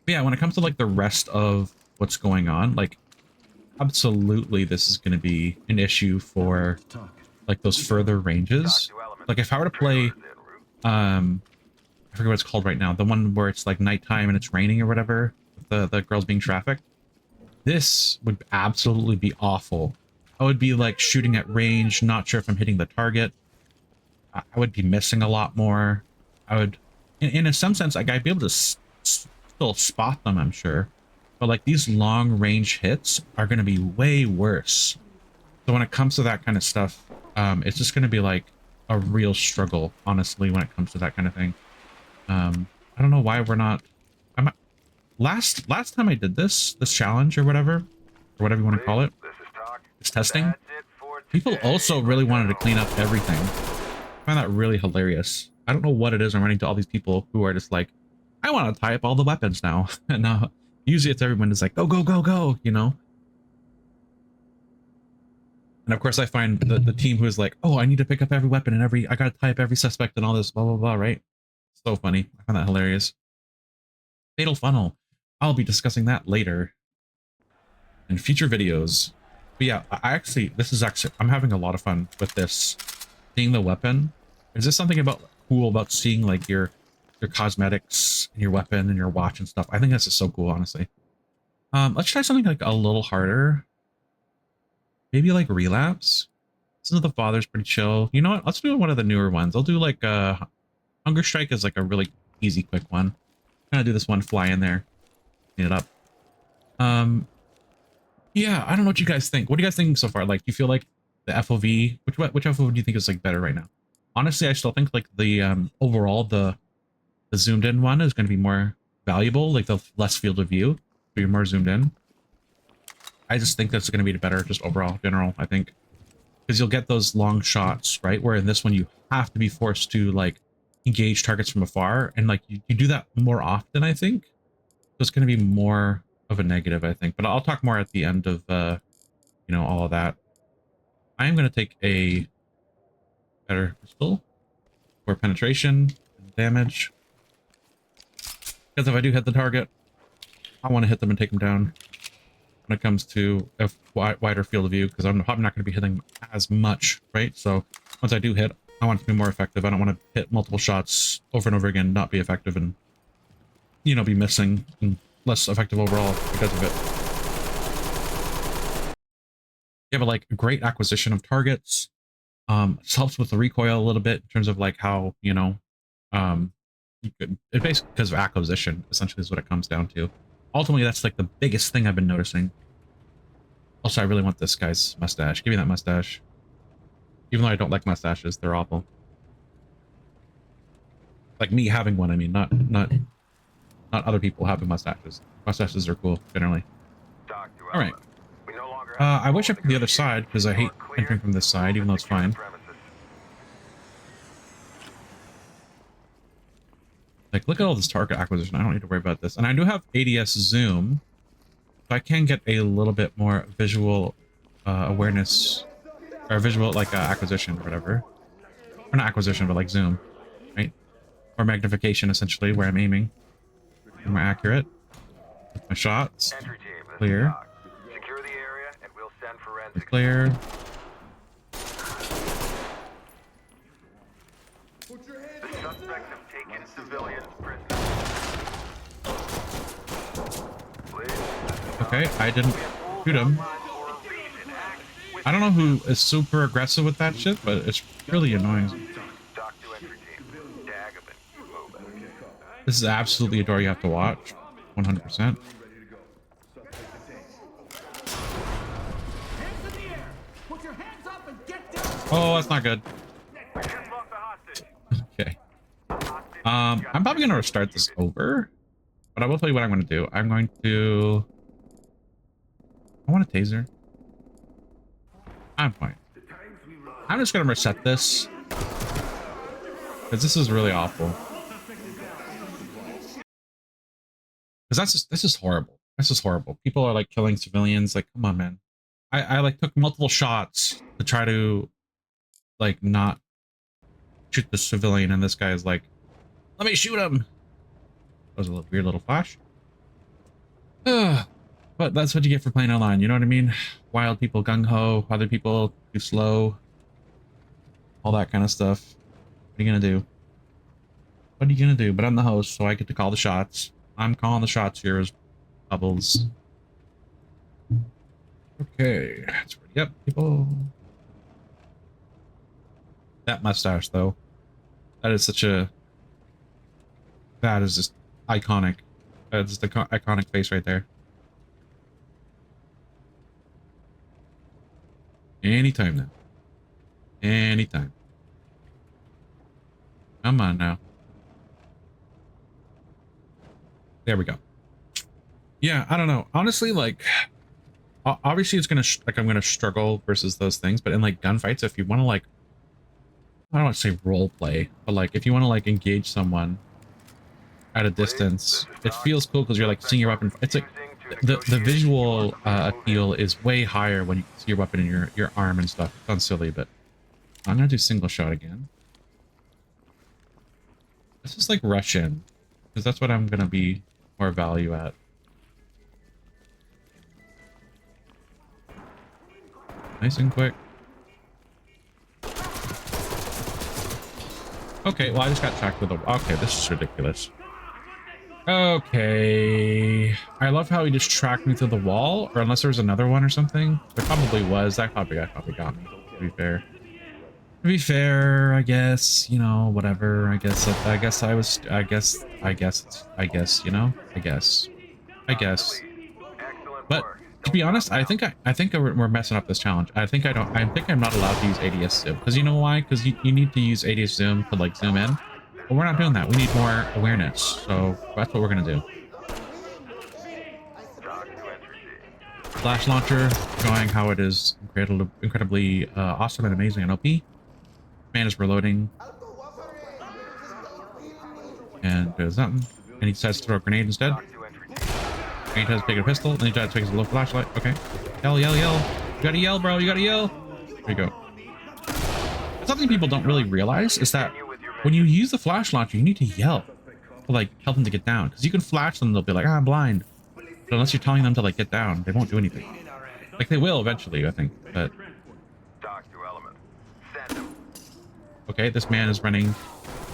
But yeah, when it comes to like the rest of what's going on, like absolutely this is going to be an issue for like those further ranges. Like if I were to play, I forget what it's called right now, the one where it's like nighttime and it's raining or whatever, with the girls being trafficked, this would absolutely be awful. I would be like shooting at range, not sure if I'm hitting the target. I would be missing a lot more. I would, in some sense, like I'd be able to still spot them, I'm sure. But like these long range hits are going to be way worse. So when it comes to that kind of stuff, it's just going to be like a real struggle, honestly, when it comes to that kind of thing. I don't know why we're not. I'm last time I did this challenge or whatever you want to call it, this testing. People also really wanted to clean up everything. I find that really hilarious. I don't know what it is. I'm running to all these people who are just like, I want to tie up all the weapons now. And usually it's everyone is like, go, go, go, go, you know? And of course I find the team who is like, oh, I need to pick up every weapon and I got to tie up every suspect and all this, blah, blah, blah, right? So funny. I find that hilarious. Fatal Funnel. I'll be discussing that later in future videos. But yeah, I'm having a lot of fun with this. Seeing the weapon. Is this something cool about seeing like your cosmetics and your weapon and your watch and stuff? I think this is so cool, honestly. Let's try something like a little harder. Maybe like Relapse. Son of the Father's pretty chill. You know what? Let's do one of the newer ones. I'll do like Hunger Strike is like a really easy, quick one. I'm gonna do this one, fly in there, clean it up. Yeah, I don't know what you guys think. What do you guys think so far? Like, do you feel like the FOV, which FOV do you think is like better right now? Honestly, I still think like the overall the zoomed in one is going to be more valuable, like the less field of view, so you're more zoomed in. I just think that's going to be better, just overall, general, I think. Because you'll get those long shots, right? Where in this one, you have to be forced to, like, engage targets from afar. And, like, you do that more often, I think. So it's going to be more of a negative, I think. But I'll talk more at the end of, you know, all of that. I am going to take a better pistol for penetration and damage. Because if I do hit the target, I want to hit them and take them down. When it comes to a wider field of view, because I'm probably not going to be hitting as much, right? So once I do hit, I want it to be more effective. I don't want to hit multiple shots over and over again, not be effective, and, you know, be missing and less effective overall because of it. You have like a great acquisition of targets. This helps with the recoil a little bit in terms of like how, you know, you could, it basically because of acquisition essentially is what it comes down to. Ultimately, that's like the biggest thing I've been noticing. Also, I really want this guy's mustache. Give me that mustache. Even though I don't like mustaches, they're awful. Like me having one, I mean, not other people having mustaches. Mustaches are cool, generally. All right. I wish I picked the other side, because I hate entering from this side, even though it's fine. Like, look at all this target acquisition. I don't need to worry about this. And I do have ADS zoom, so I can get a little bit more visual awareness, or visual, like, acquisition or whatever. Or not acquisition, but like zoom, right? Or magnification, essentially, where I'm aiming. Be more accurate with my shots. Clear. Clear. Okay, I didn't shoot him. I don't know who is super aggressive with that shit, but it's really annoying. This is absolutely a door you have to watch. 100%. Oh, that's not good. Okay. I'm probably gonna restart this over, but I will tell you what I'm gonna do. I want a taser. I'm fine. I'm just gonna reset this because this is really awful. Because this is horrible. This is horrible. People are like killing civilians. Like, come on, man. I like took multiple shots to try to like not shoot the civilian, and this guy is like, let me shoot him. That was a weird little flash. Ugh. But that's what you get for playing online, you know what I mean? Wild people gung-ho, other people too slow, all that kind of stuff. What are you gonna do? What are you gonna do? But I'm the host, so I get to call the shots. I'm calling the shots here as Bubbles. Okay, let's ready up, people. That mustache, though. That is such a... That is just iconic. That's the iconic face right there. Anytime now. Anytime. Come on now. There we go. Yeah, I don't know. Honestly, like, obviously it's gonna like I'm gonna struggle versus those things, but in like gunfights, if you want to like, I don't want to say role play, but like if you want to like engage someone at a distance, it feels cool because you're like seeing your weapon. It's like the visual appeal is way higher when you see your weapon in your arm and stuff. It sounds silly, but I'm gonna do single shot again. Let's just like rush in because that's what I'm gonna be more value at. Nice and quick. Okay, well, I just got tracked with a... Okay, this is ridiculous. Okay. I love how he just tracked me through the wall, or unless there was another one or something. There probably was. That probably got me, to be fair. To be fair, I guess, you know, whatever. I guess, you know? I guess. But to be honest, I think we're messing up this challenge. I think I'm not allowed to use ADS zoom. Because you know why? Because you need to use ADS zoom to like zoom in. But we're not doing that. We need more awareness. So that's what we're gonna do. Flash launcher showing how it is incredibly awesome and amazing and OP. Man is reloading. And does something. And he decides to throw a grenade instead. And he tries to pick a pistol, and he tries to pick a low flashlight. Okay. Yell, yell, yell. You gotta yell, bro. You gotta yell. There you go. Something people don't really realize is that when you use the flash launcher, you need to yell to like help them to get down. Because you can flash them, they'll be like, ah, I'm blind. But unless you're telling them to like get down, they won't do anything. Like they will eventually, I think. But okay, this man is running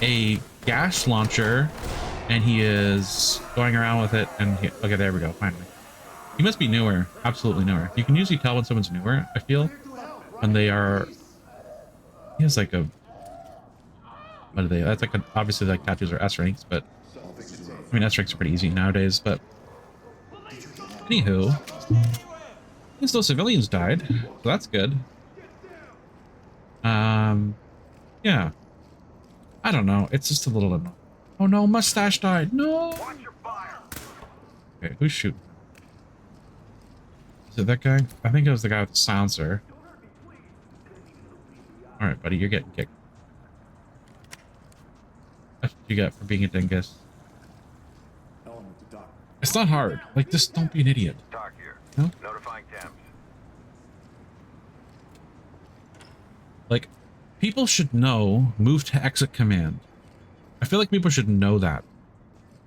a gas launcher, and he is going around with it. And okay, there we go. Finally, he must be newer. Absolutely newer. You can usually tell when someone's newer, I feel, when they are. He has like a. What are they? That's like obviously like tattoos are S ranks, but I mean S ranks are pretty easy nowadays. But anywho, at least those civilians died, so that's good. Yeah. I don't know. It's just a little annoying. Oh no, mustache died. No. Okay, who's shooting? Is it that guy? I think it was the guy with the silencer. All right, buddy, you're getting kicked. That's what you get for being a dingus. It's not hard. Like, just don't be an idiot. No? Like, people should know move to exit command. I feel like people should know that.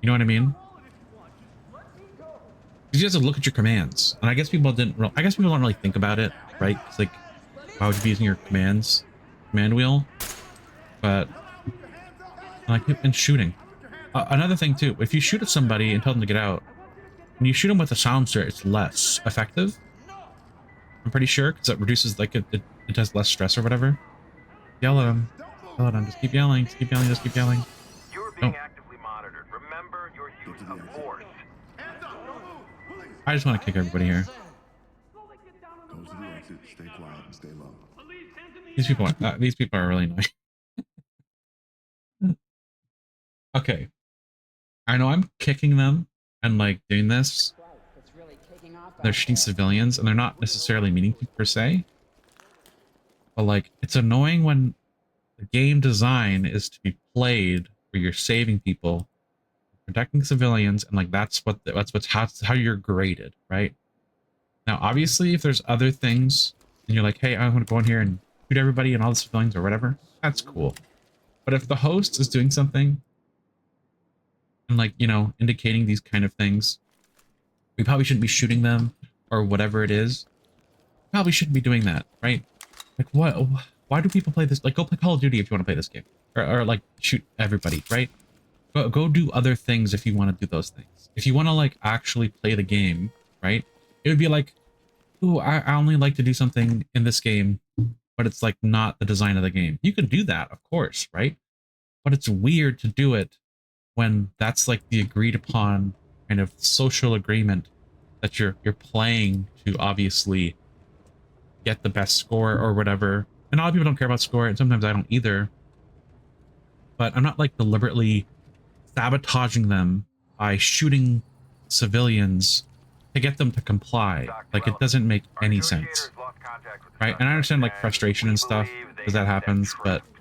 You know what I mean? Because you have to look at your commands. And I guess people don't really think about it, right? It's like, why would you be using your commands? Command wheel? But like, and shooting. Another thing too, if you shoot at somebody and tell them to get out, when you shoot them with a silencer, it's less effective. I'm pretty sure, because it reduces, like, it has less stress or whatever. Yell at them. Yell at them. Just keep yelling. Just keep yelling. Just keep yelling. You're being actively monitored. Remember your use of force. I just want to kick everybody here. Go to the exit, stay quiet, and stay low. These people are really annoying. Okay. I know I'm kicking them and like doing this. They're shooting civilians and they're not necessarily meaning to per se. But like, it's annoying when the game design is to be played where you're saving people, protecting civilians, and like that's how you're graded, right? Now, obviously, if there's other things and you're like, hey, I'm gonna go in here and shoot everybody and all the civilians or whatever, that's cool. But if the host is doing something and like, you know, indicating these kind of things, We probably shouldn't be shooting them or whatever it is. Probably shouldn't be doing that, right? Like what? Why do people play this? Like go play Call of Duty if you want to play this game, or like shoot everybody, right? Go do other things if you want to do those things. If you want to like actually play the game, right? It would be like, ooh, I only like to do something in this game, but it's like not the design of the game. You can do that, of course, right? But it's weird to do it when that's like the agreed upon kind of social agreement that you're playing to obviously get the best score or whatever. And a lot of people don't care about score, and sometimes I don't either. But I'm not like deliberately sabotaging them by shooting civilians to get them to comply. Like it doesn't make Our any negotiators sense, lost contact with the right? And I suspect, understand like and frustration we and stuff believe they because that used happens, them but troops.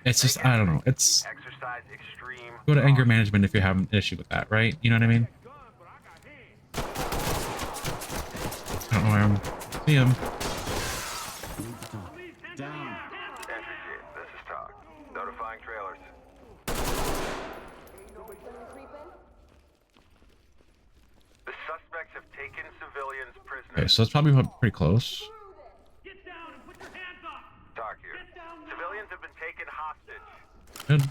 it's They just, can I don't know. It's exercise extreme go to anger caution. management if you have an issue with that, right? You know what I mean? I don't know where I'm. See him. Down. Entry team, this is Talk. Notifying trailers. The suspects have taken civilians prisoners. Okay, so it's probably pretty close. Get down and put your hands up! Talk here. Civilians have been taken hostage. Good.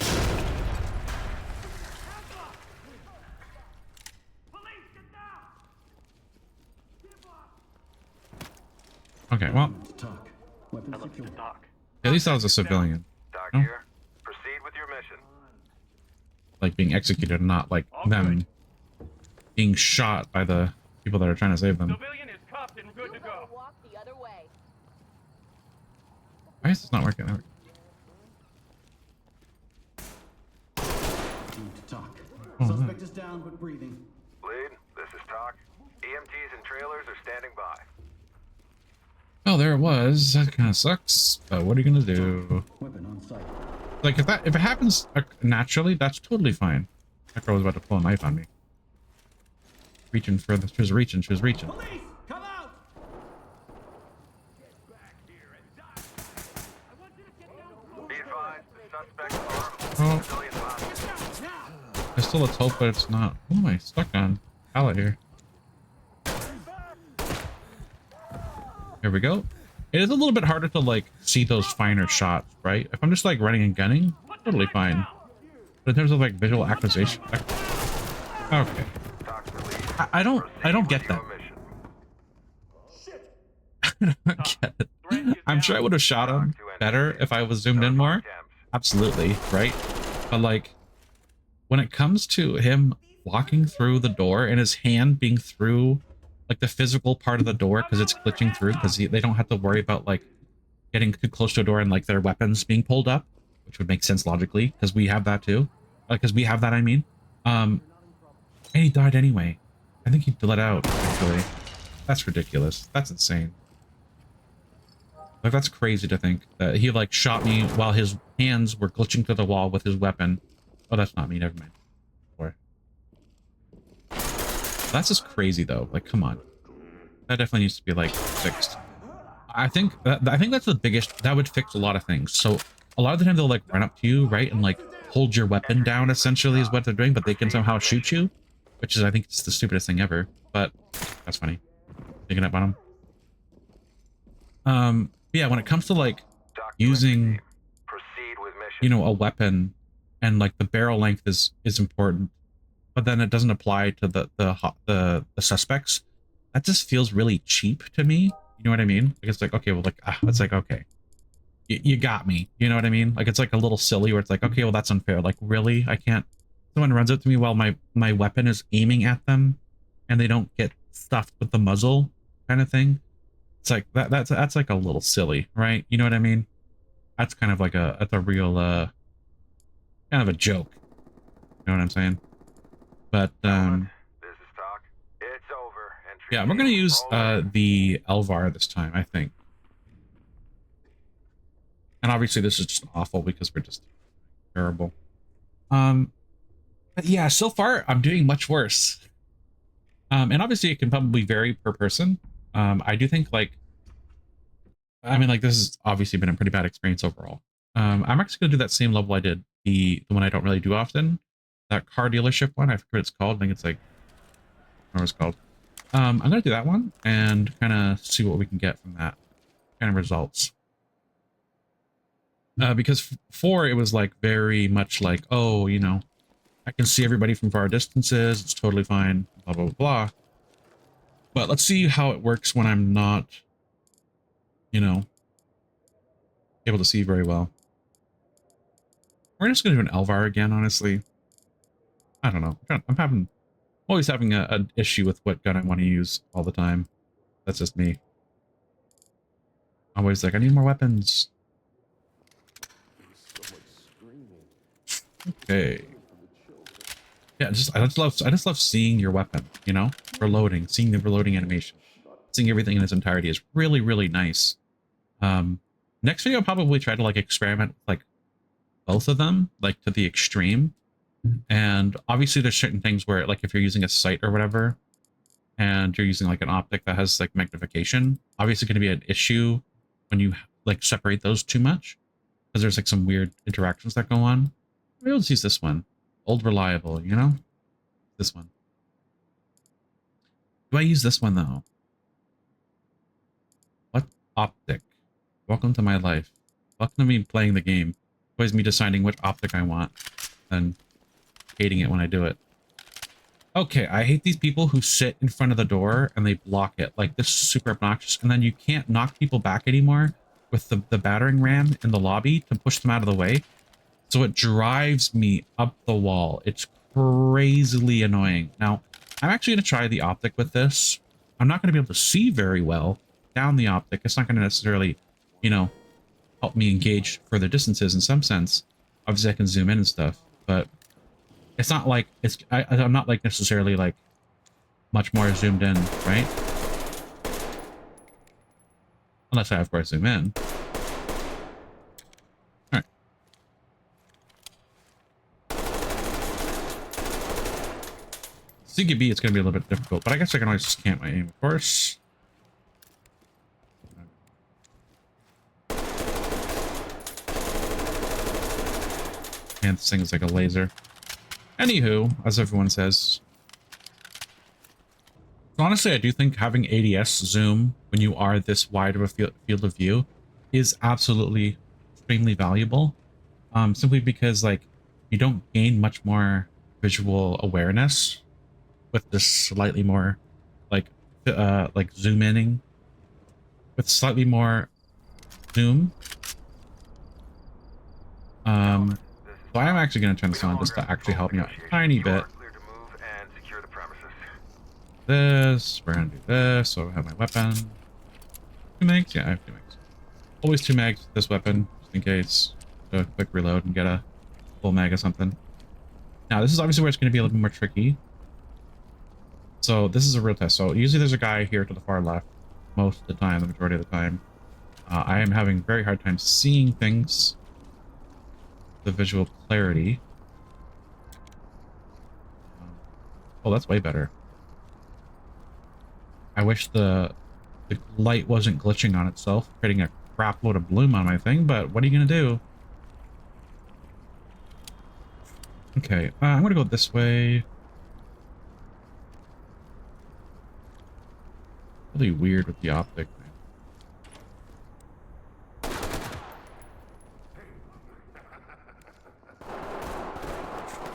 Police, get down! Okay, well, Talk. Weapon secure. at least that was a civilian. Talk No? here. Proceed with your mission. Like being executed, not like them being shot by the people that are trying to save them. Civilian is cuffed and good to go. Walk the other way. Why is this not working? Need to talk. Oh, Suspect is down but breathing. Lead, this is Talk. EMTs and trailers are standing by. Oh, there it was. That kind of sucks. But what are you gonna do? Weapon on site. Like if it happens naturally, that's totally fine. That girl was about to pull a knife on me. Reaching for the. She was reaching. She was reaching. Police, come out! Be advised, the suspect armed. Oh, Civilian hostage. there's still a tote, but it's not. What am I stuck on? Pallet here. Here we go. It is a little bit harder to like see those finer shots, right? If I'm just like running and gunning, totally fine. But in terms of like visual acquisition, okay. Talk to lead. I don't get that. Your mission. I don't get it. I'm sure I would have shot him better if I was zoomed in more. Absolutely, right? But like, when it comes to him walking through the door and his hand being through like the physical part of the door because it's glitching through because they don't have to worry about like getting too close to a door and like their weapons being pulled up, which would make sense logically because we have that too. Because we have that, I mean. And he died anyway. I think he bled out, actually. That's ridiculous. That's insane. Like, that's crazy to think that he, like, shot me while his hands were glitching to the wall with his weapon. Oh, that's not me. Never mind. Or... That's just crazy, though. Like, come on. That definitely needs to be, like, fixed. I think that's the biggest... That would fix a lot of things. So, a lot of the time they'll, like, run up to you, right? And, like, hold your weapon down, essentially, is what they're doing. But they can somehow shoot you. Which is, I think, it's the stupidest thing ever. But that's funny. Picking up on him. Yeah, when it comes to like using, Proceed with mission. you know, a weapon and like the barrel length is important, but then it doesn't apply to the suspects. That just feels really cheap to me. You know what I mean? Like it's like, okay, well, like it's like, okay, you got me. You know what I mean? Like it's like a little silly where it's like, okay, well, that's unfair. Like really, I can't. Someone runs up to me while my weapon is aiming at them, and they don't get stuffed with the muzzle, kind of thing. It's like that's like a little silly, right? You know what I mean? That's kind of like a real kind of a joke. You know what I'm saying? But This is Talk. It's over. Entry yeah, we're gonna team, use roll in. the Elvar this time, I think. And obviously this is just awful because we're just terrible. But yeah, so far I'm doing much worse. And obviously it can probably vary per person. I do think like, I mean, like this has obviously been a pretty bad experience overall. I'm actually gonna do that same level I did, the one I don't really do often, that car dealership one. I forget what it's called. I think it's like, what it's called. I'm gonna do that one and kind of see what we can get from that kind of results. Because 4, it was like very much like, oh, you know, I can see everybody from far distances. It's totally fine. Blah, blah, blah. But let's see how it works when I'm not, you know, able to see very well. We're just going to do an Elvar again, honestly. I don't know. I'm always having an issue with what gun I want to use all the time. That's just me. I'm always like, I need more weapons. Okay. Yeah, I just love seeing your weapon, you know? Reloading, seeing the reloading animation. Seeing everything in its entirety is really, really nice. Next video I'll probably try to like experiment with like both of them, like to the extreme. And obviously there's certain things where like if you're using a sight or whatever, and you're using like an optic that has like magnification, obviously going to be an issue when you like separate those too much, because there's like some weird interactions that go on. Maybe let's use this one. Old reliable, you know? This one. Do I use this one though? What optic? Welcome to my life. Welcome to me playing the game. Always me deciding which optic I want and hating it when I do it. Okay, I hate these people who sit in front of the door and they block it. Like, this is super obnoxious. And then you can't knock people back anymore with the battering ram in the lobby to push them out of the way. So it drives me up the wall. It's crazily annoying. Now, I'm actually going to try the optic with this. I'm not going to be able to see very well down the optic. It's not going to necessarily, you know, help me engage further distances in some sense. Obviously, I can zoom in and stuff, but it's not like I'm not like necessarily like much more zoomed in, right? Unless I of course zoom in. All right. CQB, it's going to be a little bit difficult, but I guess I can always scan my aim, of course. And this thing is like a laser. Anywho, as everyone says. Honestly, I do think having ADS zoom when you are this wide of a field of view is absolutely extremely valuable. Simply because like you don't gain much more visual awareness with this slightly more like zoom inning with slightly more zoom. So I am actually going to turn this on just to actually help me out a tiny bit. This, we're going to do this, so I have my weapon. 2 megs? Yeah, I have 2 megs. Always 2 megs with this weapon, just in case. Do a quick reload and get a full mag or something. Now, this is obviously where it's going to be a little bit more tricky. So this is a real test. So usually there's a guy here to the far left most of the time, the majority of the time. I am having a very hard time seeing things. The visual clarity. Oh, that's way better. I wish the light wasn't glitching on itself, creating a crap load of bloom on my thing, but what are you gonna do? Okay, I'm gonna go this way. Really weird with the optic.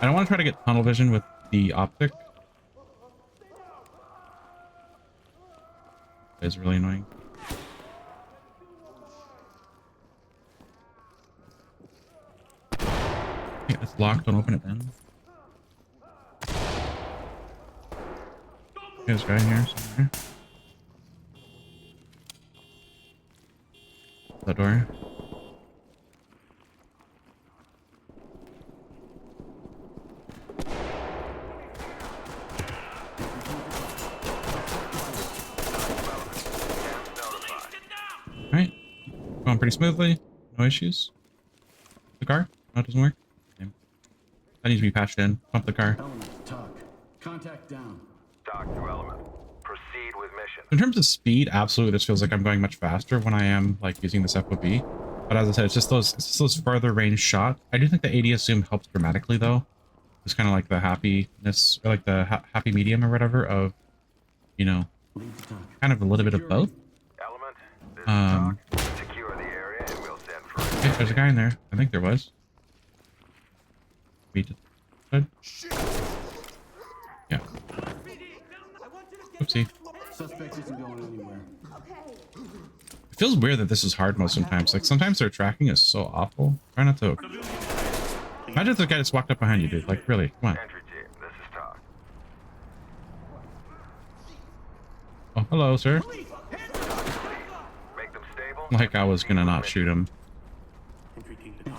I don't want to try to get tunnel vision with the optic. It's really annoying. Okay, it's locked. Don't open it then. There's a guy here somewhere. That door. Alright. Going pretty smoothly. No issues. The car? No, it doesn't work. Okay. That needs to be patched in. Pump the car. Element, talk. Contact down. Dock to element. Proceed with mission. In terms of speed, absolutely, this feels like I'm going much faster when I am like using this FOV. But as I said, it's just those further range shots. I do think the ADS zoom helps dramatically though. It's kind of like the happiness, or like the happy medium or whatever of, you know, Lead to talk. kind of a little bit of both. Element, this is Um, talk. Secure the area and we'll send for hey, there's a guy in there. I think there was. We did. Good. Yeah. Oopsie. Suspect isn't going anywhere. It feels weird that this is hard mode sometimes. Like sometimes their tracking is so awful. Try not to. Imagine if the guy just walked up behind you, dude. Like really, come on. entry team. This is talk. Oh, hello, sir. Make them stable. Like I was gonna not shoot him.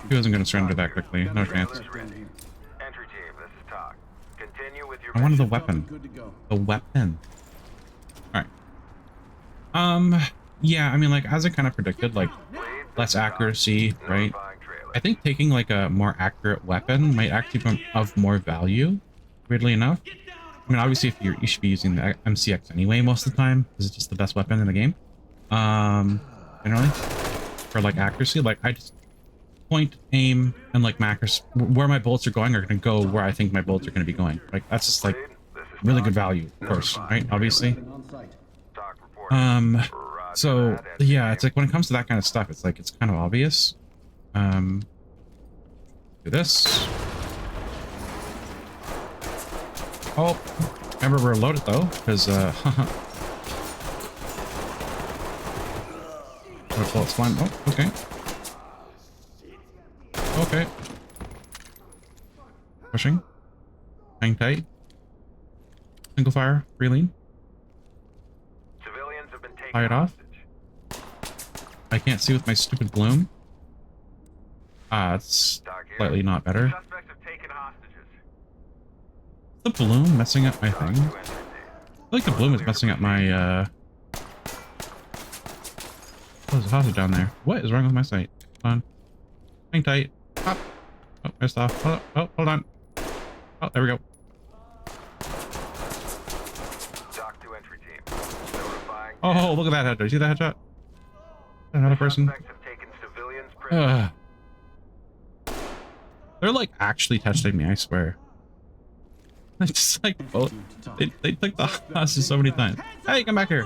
He wasn't gonna surrender that quickly. No chance. Entry team. This is talk. Continue with your I wanted the mission. weapon. Good to go. The weapon. All right. Yeah. I mean, like as I kind of predicted, like less accuracy, right? Notifying trailer. I think taking like a more accurate weapon might actually be of more value. Weirdly enough. I mean, obviously, if you should be using the MCX anyway most of the time, because it's just the best weapon in the game. Generally, for like accuracy, like I just point, aim, and like macros where my bullets are going are going to go where I think my bullets are going to be going. Like that's just like This is really talk. good value, of course, right? Obviously. On site. Talk reporting. Roger So that, entry yeah, team. it's like when it comes to that kind of stuff, it's like it's kind of obvious. Do this. Oh, remember we're loaded though, because bullets flying. Oh, okay. Okay. Pushing. Hang tight. Single fire. Reeling. Civilians have been taken Fire it off. hostage. I can't see with my stupid bloom. It's Talk here. slightly not better. Suspects have taken hostages. The bloom messing up my Talk thing. to I entry team. feel like the bloom is messing up my There's a hostage down there. What is wrong with my sight? Hold on. Hang tight. Pop. Oh, missed off. Hold on. Oh, there we go. Talk to entry team. Notifying. Oh, look at that headshot. You see that headshot? Another person. Suspects have taken civilians prisoner. They're like actually testing me, I swear. It's just like, oh, they took the hostage so many times. Hey, come back here.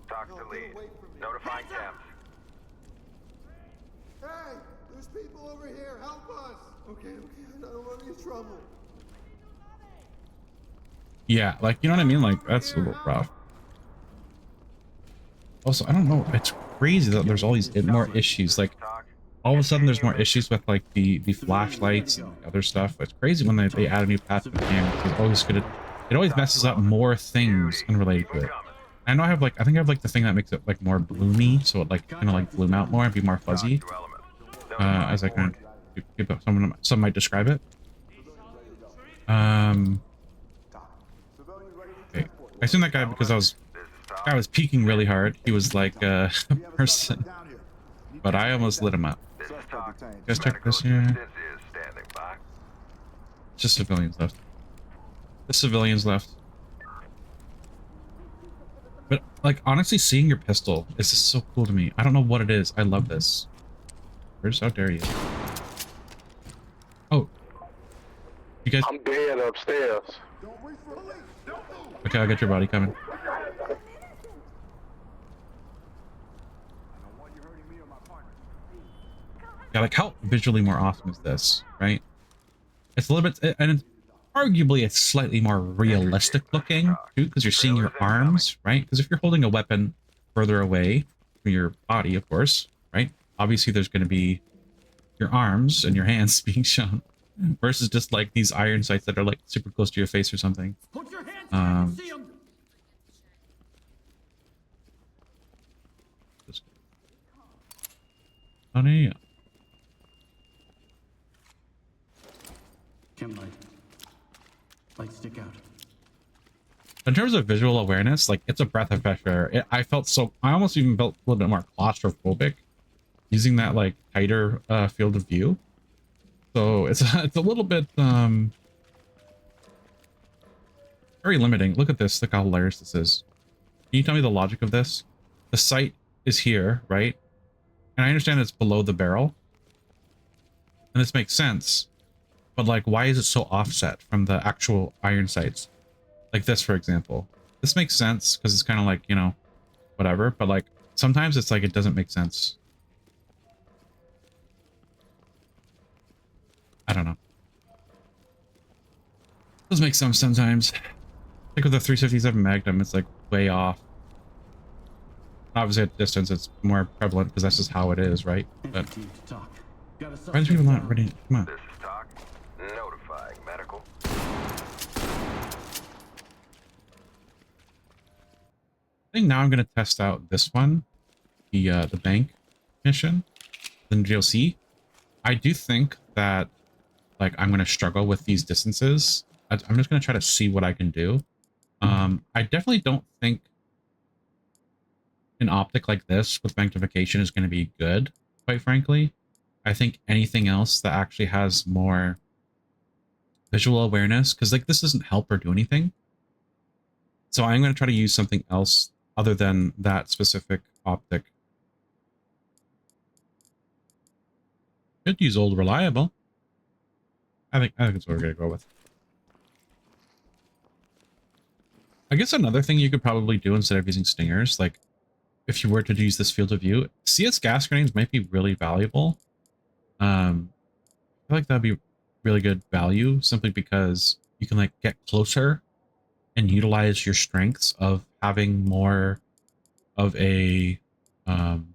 Talk to lead. Notifying temps. Hey, there's people over here. Help us. Okay, I don't want any trouble. Yeah, like, you know what I mean? Like, that's a little rough. Also, I don't know. It's crazy that there's all these more issues. Like, Talk. all of a sudden there's more issues with like the flashlights and the other stuff. It's crazy when they add a new path to the game. It's always good. It always messes up more things unrelated to it. Incoming. I know I have like, I think I have like the thing that makes it like more bloomy, so it like kind of like bloom out more and be more fuzzy. Talk to element. As I kind of some might describe it. Okay. I assume that guy because I was peeking really hard. He was like a person, but I almost lit him up. This is talk. Guys, check Medical this here. assistance is standing by. Just civilians left. The civilians left. But like honestly, seeing your pistol is just so cool to me. I don't know what it is. I love this. Where's how dare you? Oh, you guys. I'm dead upstairs. Okay, I'll get your body coming. Yeah, like how visually more awesome is this, right? It's a little bit, and it's arguably it's slightly more realistic looking too, because you're seeing your arms, right? Because if you're holding a weapon further away from your body, of course, right? Obviously, there's going to be your arms and your hands being shown, versus just like these iron sights that are like super close to your face or something. Put your hands where I can see 'em. Honey, Chem light. Light stick out. in terms of visual awareness, like it's a breath of fresh air. I felt so, I almost even felt a little bit more claustrophobic using that like tighter field of view. So it's a little bit very limiting. Look at this. Look how hilarious this is. Can you tell me the logic of this? The sight is here, right? And I understand it's below the barrel. And this makes sense. But like, why is it so offset from the actual iron sights? Like this, for example. this makes sense because it's kind of like, you know, whatever. But like sometimes it's like it doesn't make sense. I don't know. Does make sense sometimes. Like with the 357 Magnum, it's like way off. Obviously at distance, it's more prevalent because that's just how it is, right? But why are people not ready? Come on. This is talk. Notifying medical. I think now I'm gonna test out this one, the bank mission, then DLC. I do think that like I'm gonna struggle with these distances. I'm just gonna try to see what I can do. I definitely don't think an optic like this with magnification is going to be good, quite frankly. I think anything else that actually has more visual awareness, because like this doesn't help or do anything. So I'm going to try to use something else other than that specific optic. Could use old reliable. I think that's what we're going to go with. I guess another thing you could probably do instead of using stingers, like if you were to use this field of view, CS gas grenades might be really valuable. I feel like that'd be really good value simply because you can like get closer and utilize your strengths of having more of a, you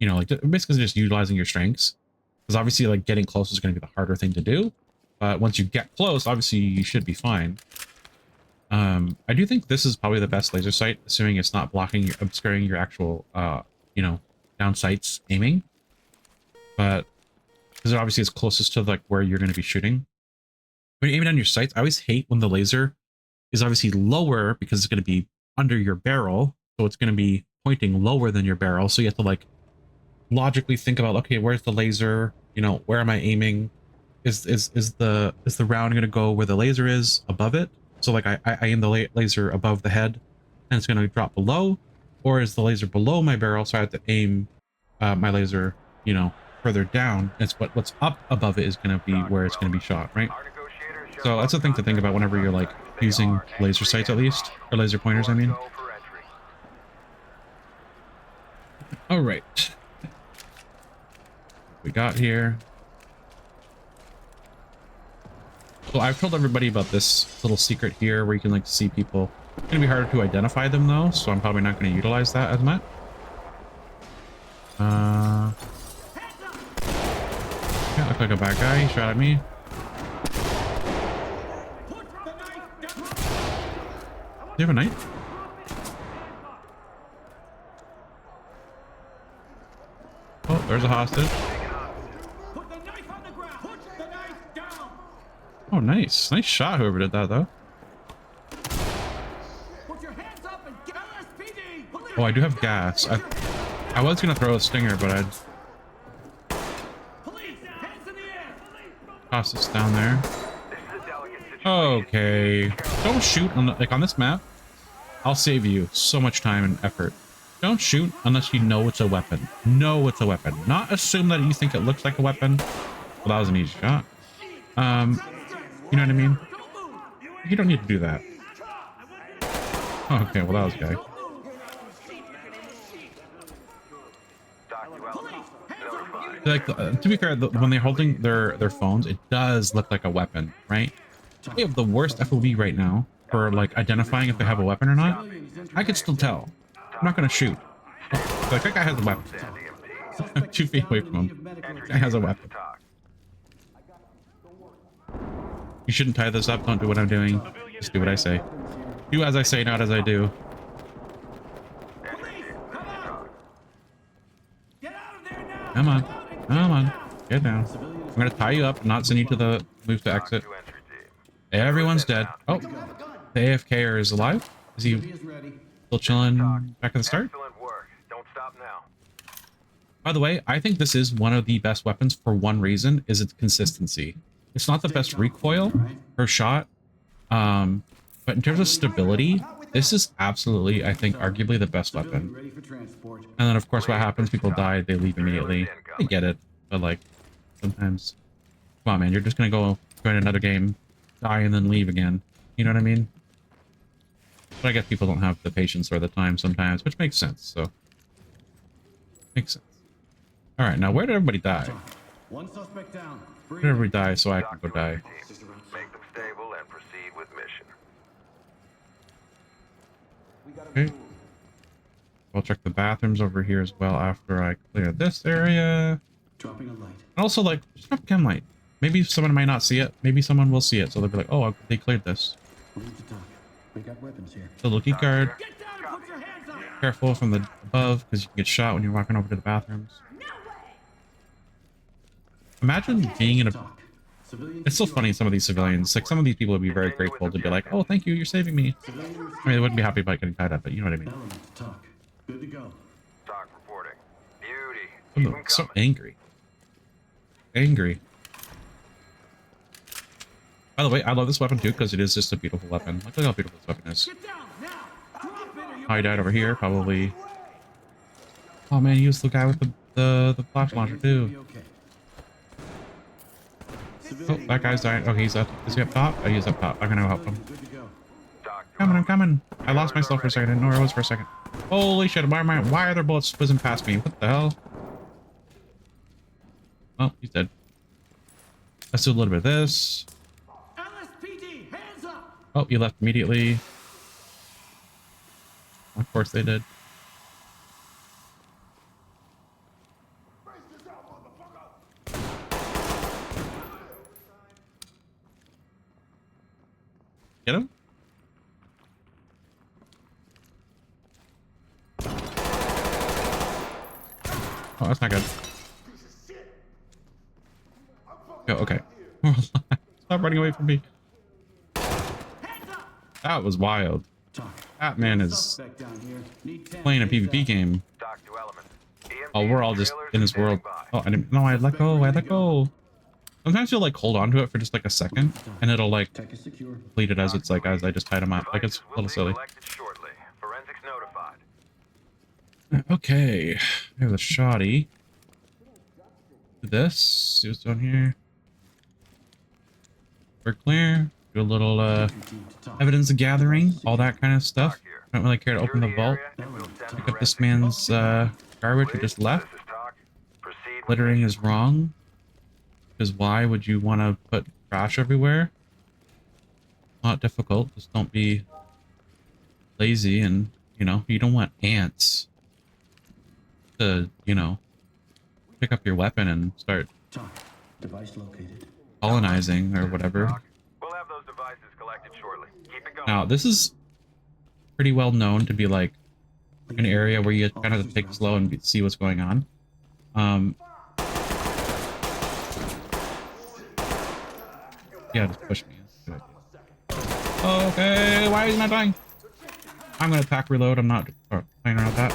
know, like basically just utilizing your strengths. Because obviously like getting close is going to be the harder thing to do. But once you get close, obviously you should be fine. I do think this is probably the best laser sight, assuming it's not blocking, obscuring your actual, you know, down sights aiming. But because obviously it's closest to like where you're going to be shooting. When you're aiming on your sights, I always hate when the laser is obviously lower because it's going to be under your barrel, so it's going to be pointing lower than your barrel. So you have to like logically think about, okay, where's the laser? You know, where am I aiming? Is the round going to go where the laser is above it? So like I aim the laser above the head and it's going to drop below, or is the laser below my barrel? So I have to aim my laser, you know, further down. It's what's up above it is going to be where it's going to be shot, right? So that's a thing to think about whenever you're like using laser sights, at least, or laser pointers, I mean. All right. We got here. So I've told everybody about this little secret here where you can like see people. It's gonna be harder to identify them though, so I'm probably not going to utilize that as much. Yeah, look like a bad guy. He shot at me. Do you have a knife? Oh, there's a hostage. Oh, nice. Nice shot, whoever did that, though. Oh, I do have gas. I was going to throw a stinger, but I'd toss this down there. Okay. Don't shoot on the, like on this map. I'll save you so much time and effort. Don't shoot unless you know it's a weapon. Know it's a weapon. Not assume that you think it looks like a weapon. Well, that was an easy shot. You know what I mean? You don't need to do that. Okay, well that was gay. Like to be fair, when they're holding their phones, it does look like a weapon, right? They have the worst FOV right now for like identifying if they have a weapon or not. I could still tell. I'm not gonna shoot. Like that guy has a weapon. I'm 2 feet away from him. That guy has a weapon. You shouldn't tie this up. Don't do what I'm doing. Just do what I say. Do as I say, not as I do. Come on. Come on. Get down. I'm going to tie you up, not send you to the move to exit. Everyone's dead. Oh, the AFKer is alive? Is he still chilling back at the start? By the way, I think this is one of the best weapons for one reason, is its consistency. It's not the best recoil per shot, but in terms of stability, this is absolutely, I think, arguably the best weapon. And then, of course, what happens? People die, they leave immediately. I get it, but like, sometimes, come on, man, you're just gonna go join another game, die, and then leave again. You know what I mean? But I guess people don't have the patience or the time sometimes, which makes sense. So makes sense. All right, now where did everybody die? One suspect down. Where did everybody die so I can go die? Make them stable and proceed with mission. Okay. I'll check the bathrooms over here as well after I clear this area. Dropping a light. And also, like, just drop a chem light. Maybe someone might not see it. Maybe someone will see it, so they'll be like, "Oh, they cleared this." We need to talk. We got weapons here. The looky guard. Get down and put your hands up! Careful from the above, because you can get shot when you're walking over to the bathrooms. Imagine being in a... Talk. Civilians It's so funny, some of these civilians, like some of these people would be very grateful to be like, "Oh, thank you, you're saving me." I mean, they wouldn't be happy about getting tied up, but you know what I mean. element to talk. Good to go. Talk reporting. Beauty. I'm Keep 'em so coming. angry. Angry. By the way, I love this weapon too, because it is just a beautiful weapon. Look how beautiful this weapon is. Get down now! Drop it or you Oh, he died over here, probably. Oh man, he was the guy with the flash launcher too. Be okay. Oh, that guy's dying. Oh, he's up. Is he up top? Oh, he's up top. I'm gonna help him. Good to go. Doc, I'm coming. I lost myself for a second. I didn't know where I was for a second. Holy shit! Why are there bullets whizzing past me? What the hell? Oh, he's dead. Let's do a little bit of this. LSPD, hands up! Oh, he left immediately. Of course they did. Get him? Oh, that's not good. Go, okay. Stop running away from me. That was wild. Talk. That man is Suspect down here. Need 10 playing a days PvP out. game. Doc to element. Oh, we're all just trailers in this standing world. by. Oh, I didn't. No, I let go. I let go. Sometimes you'll like hold on to it for just like a second, and it'll like Tech is secure. complete it as it's like as I just tied him up. Like it's a little Devices silly. will be collected shortly. Forensics notified. Okay, there's a shoddy. Do this. See what's down here. We're clear. Do a little Your team to talk. evidence gathering, all that kind of stuff. Doc here. Don't really care to open the vault. Pick up this man's garbage who just left. This is Doc. Proceed with Littering is wrong. Because why would you want to put trash everywhere? Not difficult. Just don't be lazy, and you know, you don't want ants to, you know, pick up your weapon and start Talk. Device located. colonizing or whatever. Doc. We'll have those devices collected shortly. Keep it going. Now, this is pretty well known to be like an area where you kind of take it slow and see what's going on. Yeah, just push me. That's a good idea. Okay, why is he not dying? I'm gonna attack reload. I'm not playing around with that.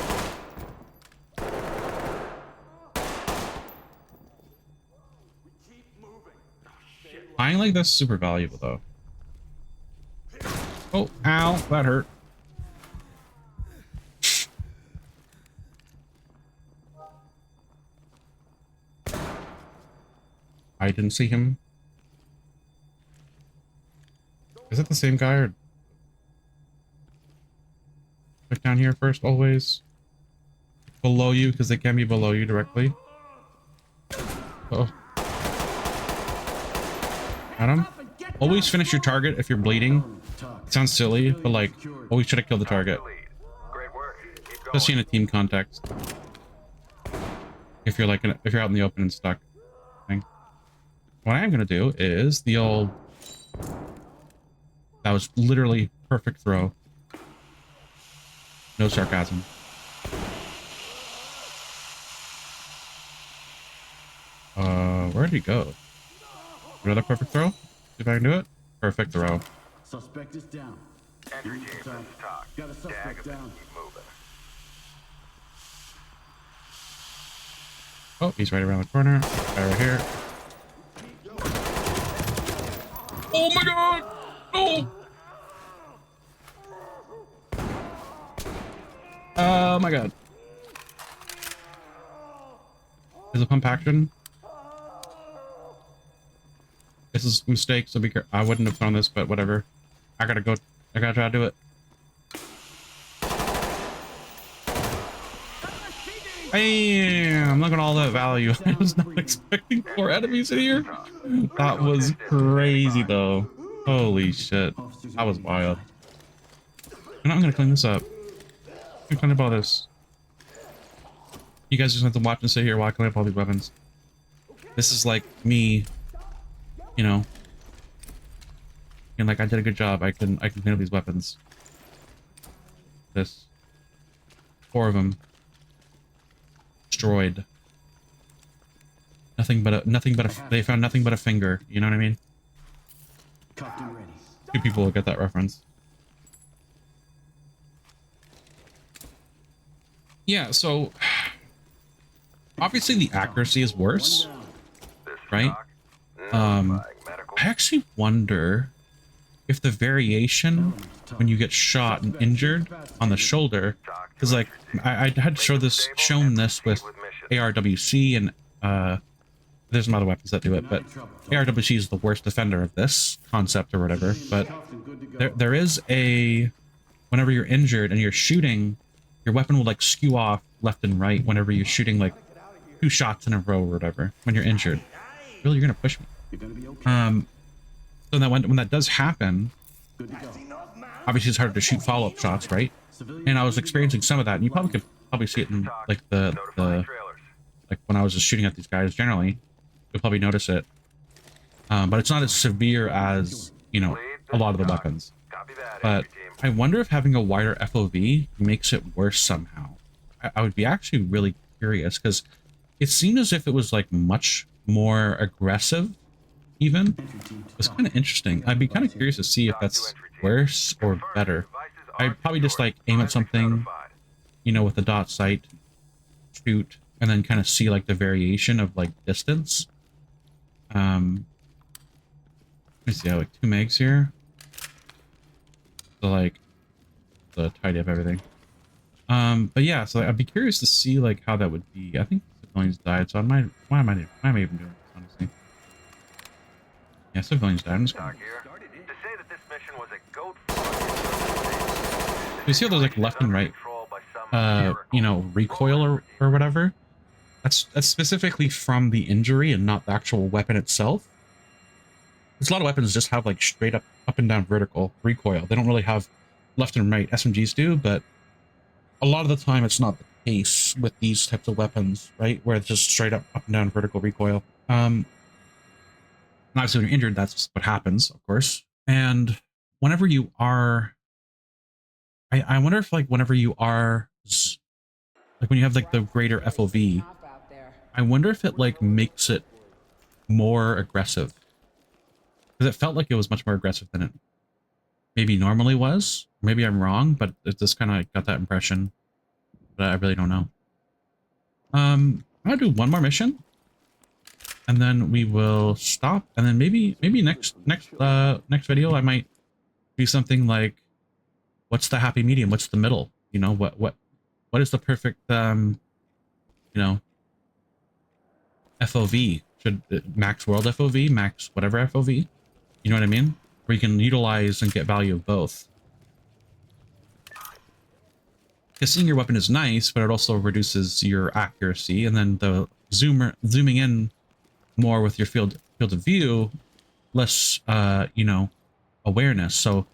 Flying like this is super valuable though. Oh, ow, that hurt. I didn't see him. Is it the same guy or... Check down here first, always. Below you, because they can be below you directly. Oh. Got him. Always finish your target if you're bleeding. It sounds silly, but like, always try to kill the target. Great work. Keep going. Especially in a team context. If you're like, if you're out in the open and stuck. What I am gonna do is the old... That was literally perfect throw. No sarcasm. Where'd he go? Another perfect throw? See if I can do it. Perfect throw. Suspect is down. Entry team, this is Doc. Got a suspect Tag him down. and keep moving. Oh, he's right around the corner. Guy right here. Oh my god! Oh! Oh my god. There's a pump action. This is a mistake, so be careful. I wouldn't have thrown this, but whatever. I gotta go. I gotta try to do it. Bam! Look at all that value. I was not expecting 4 enemies in here. That was crazy though. Holy shit. Officers That was are wild. inside. And I'm gonna clean this up. I'm gonna clean up all this. You guys just have to watch and sit here while I clean up all these weapons. This is like me, you know. And like I did a good job. I can clean up these weapons. This 4 of them destroyed. Nothing but a they found nothing but a finger. You know what I mean? Cuffed and ready. 2 people will get that reference. Yeah, so obviously the accuracy is worse, right? I actually wonder if the variation when you get shot and injured on the shoulder, because like I had shown this with ARWC and there's some other weapons that do it, but ARWC is the worst defender of this concept or whatever. But there is a, whenever you're injured and you're shooting, your weapon will like skew off left and right whenever you're shooting like 2 shots in a row or whatever when you're injured. Really, you're gonna push me. You're gonna be okay. So that when that does happen, Good to go. obviously it's harder to shoot follow-up shots, right? And I was experiencing some of that, and you probably could see it in like the like when I was just shooting at these guys generally, you'll probably notice it. But it's not as severe as, you know, a lot of the weapons. But I wonder if having a wider FOV makes it worse somehow. I would be actually really curious, because it seemed as if it was like much more aggressive even. It was kind of interesting. I'd be kind of curious to see if that's worse or better. I'd probably just like aim at something, you know, with the dot sight, shoot, and then kind of see like the variation of like distance. Let me see, I have like 2 megs here. So like the tidy up everything. But yeah, so I'd be curious to see like how that would be. I think civilians died, so why am I even doing this, honestly? Yeah, civilians died. I'm just gonna... You see how there's like left and right, you know, recoil or whatever? That's specifically from the injury and not the actual weapon itself. Because a lot of weapons just have like straight up and down vertical recoil. They don't really have left and right. SMGs do, but a lot of the time it's not the case with these types of weapons, right? Where it's just straight up and down vertical recoil. Obviously when you're injured, that's what happens, of course. And whenever you are, I wonder if like whenever you are, like when you have like the greater FOV, I wonder if it like makes it more aggressive. Because it felt like it was much more aggressive than it maybe normally was. Maybe I'm wrong, but it just kind of got that impression. But I really don't know. I'm gonna do one more mission, and then we will stop. And then maybe next video I might do something like, what's the happy medium? What's the middle? You know, what is the perfect you know, FOV? Should max world FOV, max whatever FOV? You know what I mean? Where you can utilize and get value of both. Because seeing your weapon is nice, but it also reduces your accuracy, and then the zooming in more with your field of view, less you know, awareness. So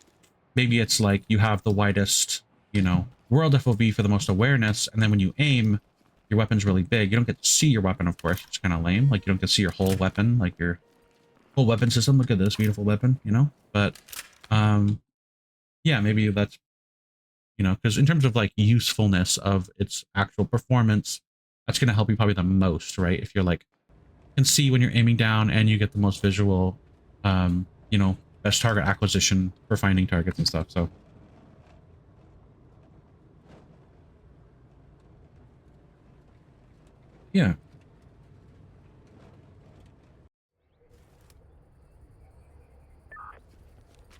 maybe it's like you have the widest, you know, world FOV for the most awareness, and then when you aim, your weapon's really big. You don't get to see your weapon, of course. It's kind of lame. Like you don't get to see your whole weapon, like your whole weapon system. Look at this beautiful weapon, you know. But yeah, maybe that's, you know, because in terms of like usefulness of its actual performance, that's going to help you probably the most, right? If you're like, can see when you're aiming down and you get the most visual, you know, best target acquisition for finding targets and stuff. So yeah.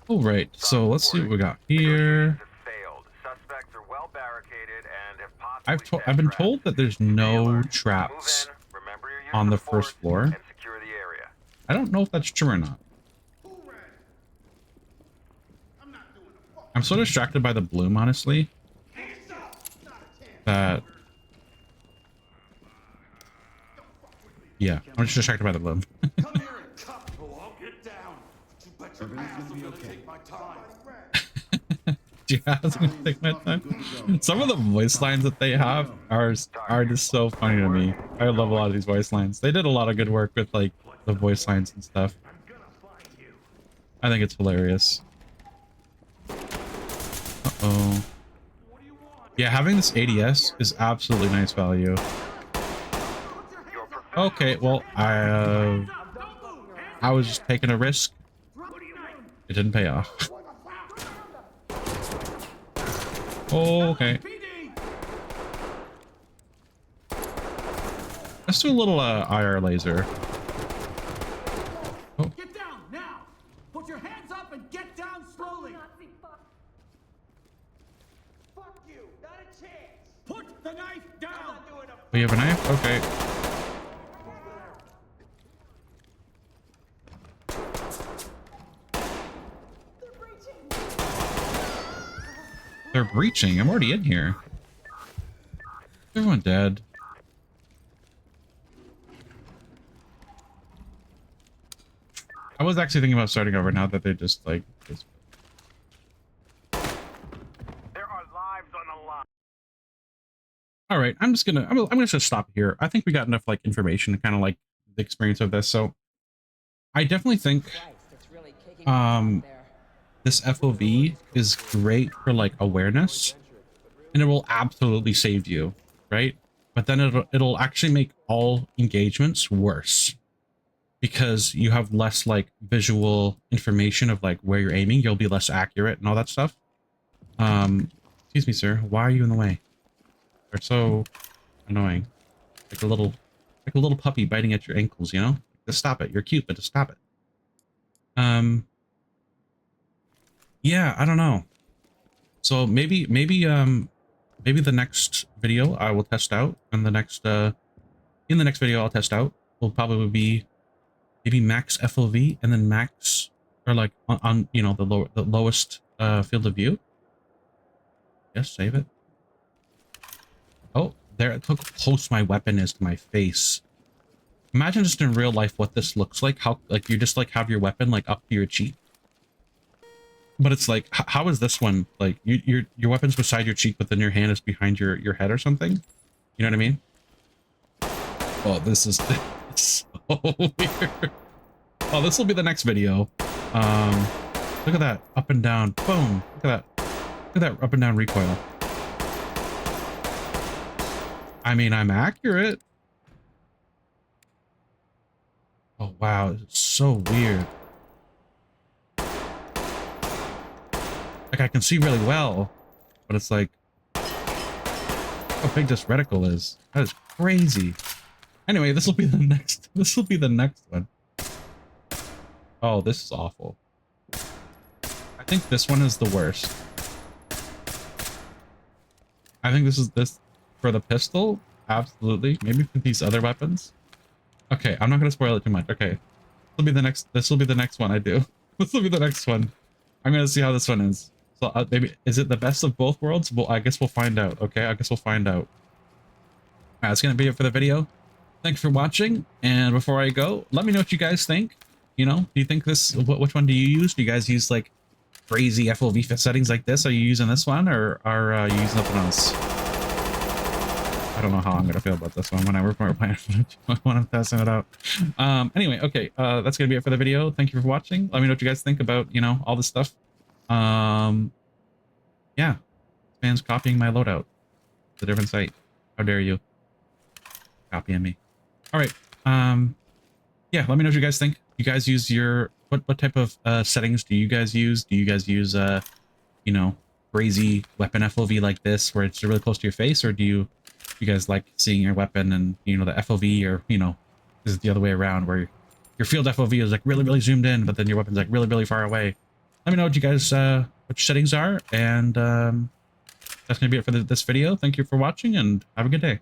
All right, so let's see what we got here. I've been told that there's no traps on the first floor. I don't know if that's true or not. I'm so distracted by the bloom, honestly, that yeah, I'm just distracted by the balloon. Come here and cuff. Oh, I'll get down. But you bet your Everything's ass gonna I'm be gonna okay. take my time. Yeah, I was gonna take my time. Some of the voice lines that they have are just so funny to me. I love a lot of these voice lines. They did a lot of good work with like the voice lines and stuff. I think it's hilarious. Uh-oh. Yeah, having this ADS is absolutely nice value. Okay, well, I was just taking a risk. It didn't pay off. Oh, okay. PD! Let's do a little IR laser. Oh, Get down now! Put your hands up and get down slowly! Fuck you! Not a chance! Put the knife down! we have a knife? Okay. They're breaching. I'm already in here. Everyone dead. I was actually thinking about starting over now that they just like this. There are lives on the line. All right, I'm gonna just stop here. I think we got enough like information to kind of like the experience of this. So I definitely think this FOV is great for like awareness, and it will absolutely save you, right? But then it'll actually make all engagements worse because you have less like visual information of like where you're aiming. You'll be less accurate and all that stuff. Excuse me, sir. Why are you in the way? They're so annoying. Like a little puppy biting at your ankles, you know? Just stop it. You're cute, but just stop it. Yeah, I don't know. So maybe the next video I will test out, and the next in the next video I'll test out will probably be maybe max FOV and then max, or like on you know, the lowest field of view. Yes, save it. Oh, there, look how close my weapon is to my face. Imagine just in real life what this looks like. How like you just like have your weapon like up to your cheek. But it's like, how is this one like your weapon's beside your cheek, but then your hand is behind your head or something? You know what I mean? Oh, this is so weird. Oh, this will be the next video. Look at that up and down. Boom. Look at that. Look at that up and down recoil. I mean, I'm accurate. Oh wow, it's so weird. Like I can see really well, but it's like how big this reticle is. That is crazy. Anyway, this will be the next. This will be the next one. Oh, this is awful. I think this one is the worst. I think this for the pistol. Absolutely. Maybe for these other weapons. Okay, I'm not gonna spoil it too much. Okay, this will be the next. This will be the next one I do. This will be the next one. I'm gonna see how this one is. So maybe, is it the best of both worlds? Well, I guess we'll find out. Okay, I guess we'll find out. All right, that's gonna be it for the video. Thanks for watching. And before I go, let me know what you guys think. You know, do you think this? Which one do you use? Do you guys use like crazy FOV settings like this? Are you using this one, or are you using something else? I don't know how I'm gonna feel about this one when we're playing when I'm testing it out. Anyway, okay, that's gonna be it for the video. Thank you for watching. Let me know what you guys think about, you know, all this stuff. Yeah, this man's copying my loadout. It's a different site. How dare you? Copying me. All right. Yeah, let me know what you guys think. You guys use your what type of settings do you guys use? Do you guys use you know, crazy weapon FOV like this where it's really close to your face, or do you guys like seeing your weapon and, you know, the FOV, or, you know, is it the other way around where your field FOV is like really zoomed in, but then your weapon's like really far away? Let me know what you guys what your settings are, and that's gonna be it for this video. Thank you for watching, and have a good day.